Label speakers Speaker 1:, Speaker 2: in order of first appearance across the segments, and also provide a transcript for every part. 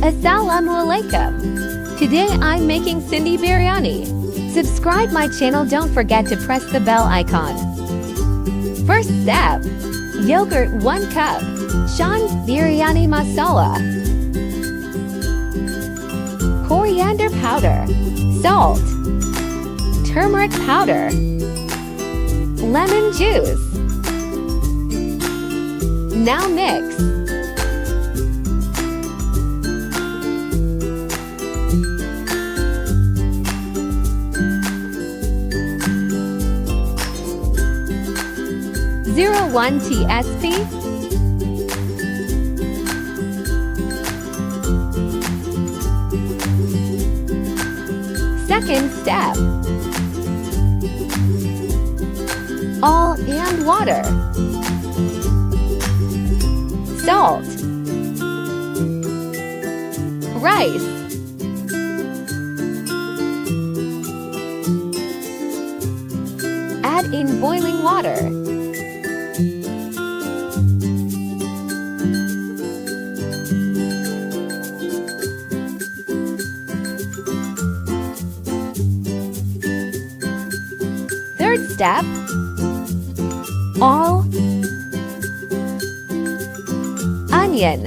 Speaker 1: Assalamualaikum. Today I'm making Sindhi Biryani. Subscribe my channel, don't forget to press the bell icon. First step. Yogurt 1 cup. Shan Biryani masala. Coriander powder. Salt. Turmeric powder. Lemon juice. Now mix. Zero 1 TSP. Second step. All and water. Salt. Rice. Add in boiling water. Third step. All. Onion.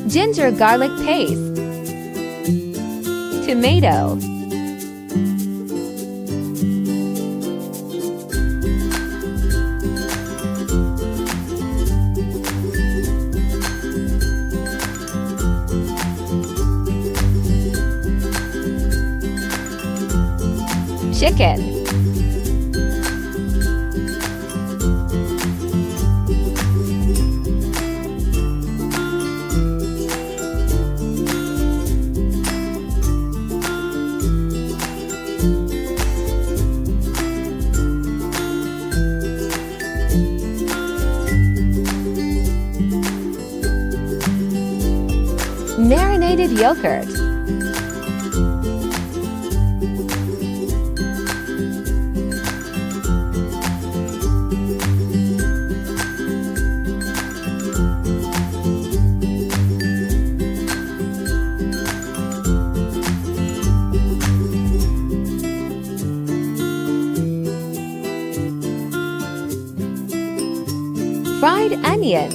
Speaker 1: Ginger garlic paste. Tomato. Chicken. Marinated yogurt. Fried onion.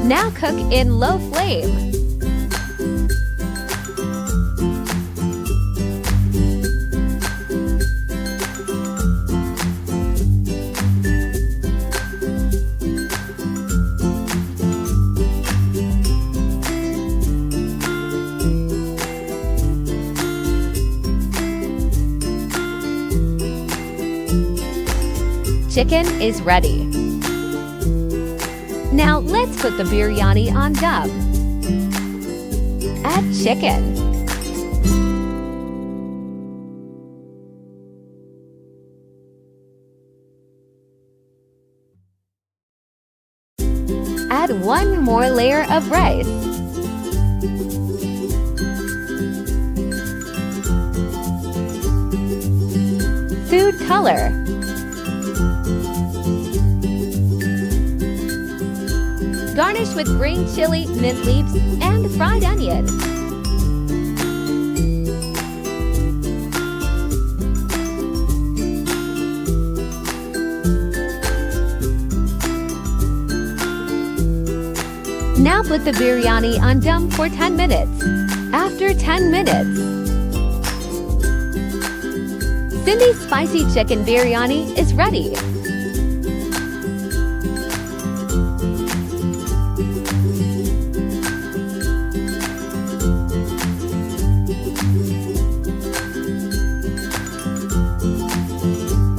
Speaker 1: Now cook in low flame. Chicken is ready. Now let's put the biryani on dum. Add chicken. Add 1 more layer of rice. Food color. Garnish with green chili, mint leaves, and fried onion. Now put the biryani on dum for 10 minutes. After 10 minutes, Sindhi spicy chicken biryani is ready.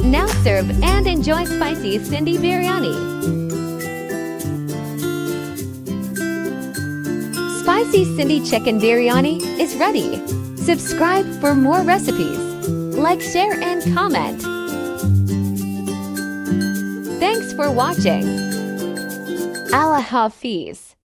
Speaker 1: Now serve and enjoy spicy Sindhi Biryani. Spicy Sindhi chicken biryani is ready. Subscribe for more recipes. Like, share, and comment. Thanks for watching. Allah HAFIZ.